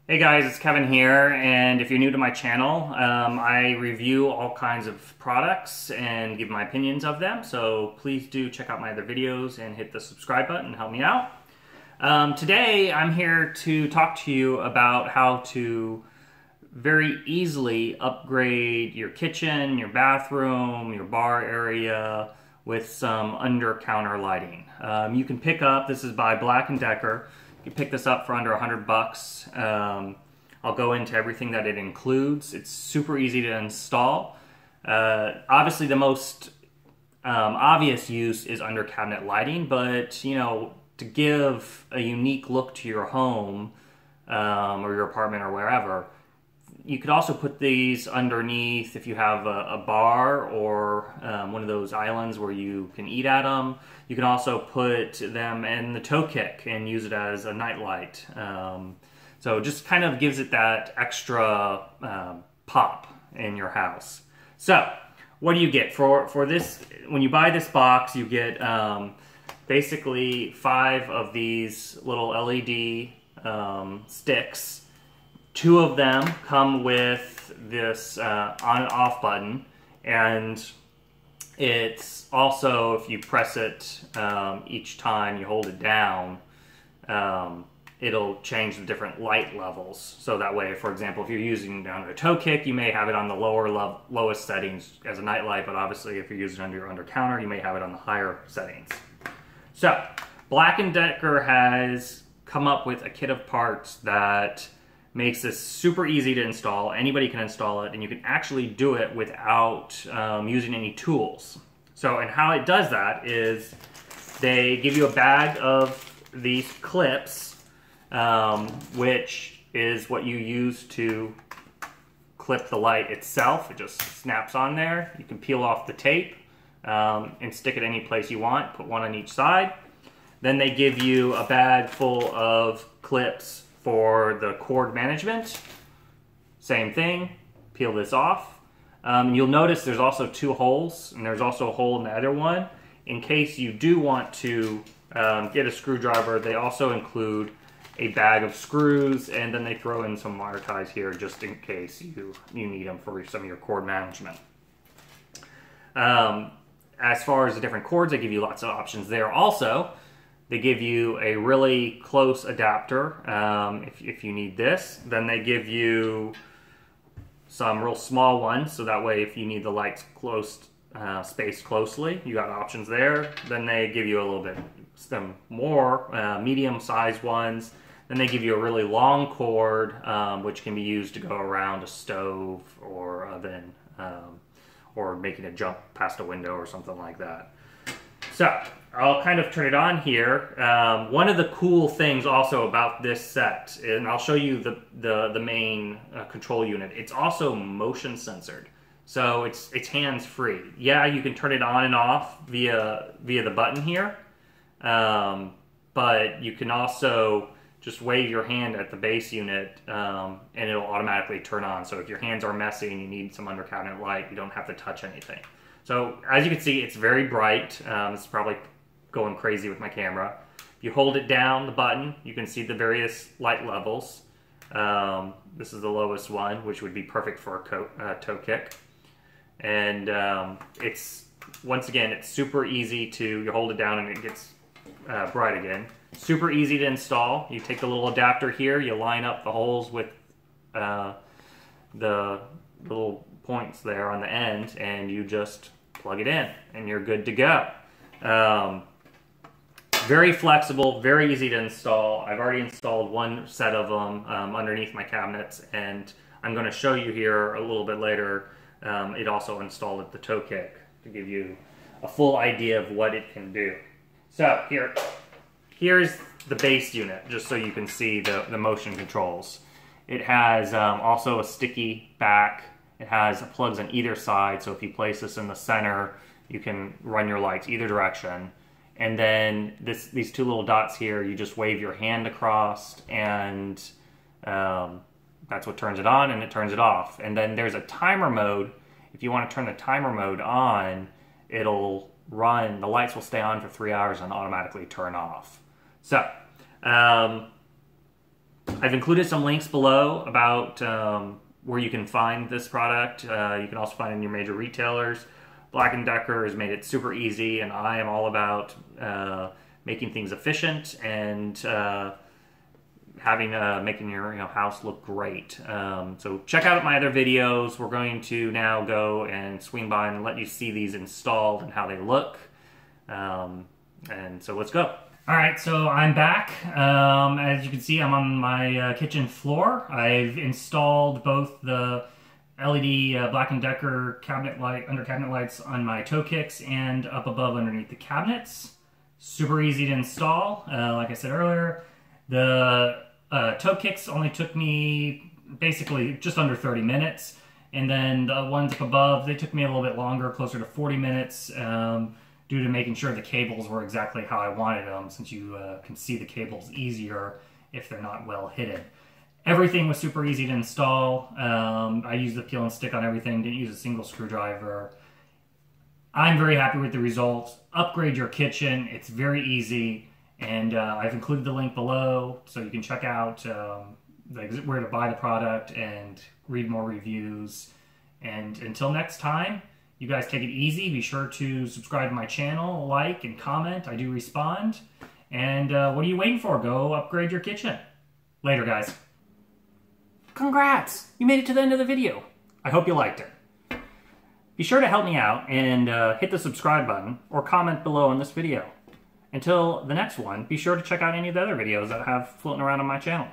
Hey guys, it's Kevin here, and if you're new to my channel, I review all kinds of products and give my opinions of them, so please do check out my other videos and hit the subscribe button and help me out. Today, I'm here to talk to you about how to very easily upgrade your kitchen, your bathroom, your bar area with some under-counter lighting. You can pick up, this is by Black&Decker. You can pick this up for under $100. I'll go into everything that it includes. It's super easy to install. Obviously, the most obvious use is under cabinet lighting, but you know, to give a unique look to your home or your apartment or wherever, you could also put these underneath if you have a bar or one of those islands where you can eat at them. You can also put them in the toe kick and use it as a nightlight. So it just kind of gives it that extra pop in your house. So what do you get for this? When you buy this box, you get basically 5 of these little LED sticks. 2 of them come with this on and off button, and it's also, if you press it each time you hold it down, it'll change the different light levels. So that way, for example, if you're using down a toe kick, you may have it on the lowest settings as a night light, but obviously if you're using it under your under counter, you may have it on the higher settings. So Black&Decker has come up with a kit of parts that makes this super easy to install. Anybody can install it, and you can actually do it without using any tools. So, and how it does that is they give you a bag of these clips, which is what you use to clip the light itself. It just snaps on there. You can peel off the tape and stick it any place you want, put one on each side. Then they give you a bag full of clips for the cord management. Same thing, peel this off. You'll notice there's also 2 holes, and there's also a hole in the other one. In case you do want to get a screwdriver, they also include a bag of screws, and then they throw in some wire ties here just in case you need them for some of your cord management. As far as the different cords, they give you lots of options there also. They give you a really close adapter if you need this. Then they give you some real small ones, so that way if you need the lights spaced closely, you got options there. Then they give you a little bit some more medium-sized ones. Then they give you a really long cord, which can be used to go around a stove or oven, or making a jump past a window or something like that. So I'll kind of turn it on here. One of the cool things also about this set, and I'll show you the main control unit, it's also motion censored. So it's hands-free. Yeah, you can turn it on and off via the button here, but you can also just wave your hand at the base unit and it'll automatically turn on. So if your hands are messy and you need some under cabinet light, you don't have to touch anything. So as you can see, it's very bright. It's probably going crazy with my camera. If you hold it down, the button, you can see the various light levels. This is the lowest one, which would be perfect for a toe kick. And it's, once again, it's super easy you hold it down and it gets bright again. Super easy to install. You take the little adapter here, you line up the holes with the little points there on the end, and you just plug it in and you're good to go. Very flexible, very easy to install. I've already installed one set of them underneath my cabinets, and I'm going to show you here a little bit later. It also installed at the toe kick to give you a full idea of what it can do. So here's the base unit, just so you can see the motion controls. It has also a sticky back. It has plugs on either side, so if you place this in the center, you can run your lights either direction. And then these 2 little dots here, you just wave your hand across, and that's what turns it on, and it turns it off. And then there's a timer mode. If you want to turn the timer mode on, it'll run, the lights will stay on for 3 hours and automatically turn off. So I've included some links below about where you can find this product. You can also find it in your major retailers. Black&Decker has made it super easy, and I am all about making things efficient and making your house look great. So check out my other videos. We're going to now go and swing by and let you see these installed and how they look. And so let's go. All right, so I'm back. As you can see, I'm on my kitchen floor. I've installed both the LED Black&Decker cabinet light, under cabinet lights on my toe kicks and up above underneath the cabinets. Super easy to install. Like I said earlier, the toe kicks only took me basically just under 30 minutes. And then the ones up above, they took me a little bit longer, closer to 40 minutes, due to making sure the cables were exactly how I wanted them, since you can see the cables easier if they're not well hidden. Everything was super easy to install. I used the peel and stick on everything, didn't use a single screwdriver. I'm very happy with the results. Upgrade your kitchen, it's very easy. And I've included the link below so you can check out where to buy the product and read more reviews. And until next time, you guys take it easy. Be sure to subscribe to my channel, like, and comment. I do respond. And what are you waiting for? Go upgrade your kitchen. Later, guys. Congrats! You made it to the end of the video. I hope you liked it. Be sure to help me out and hit the subscribe button or comment below on this video. Until the next one, be sure to check out any of the other videos that I have floating around on my channel.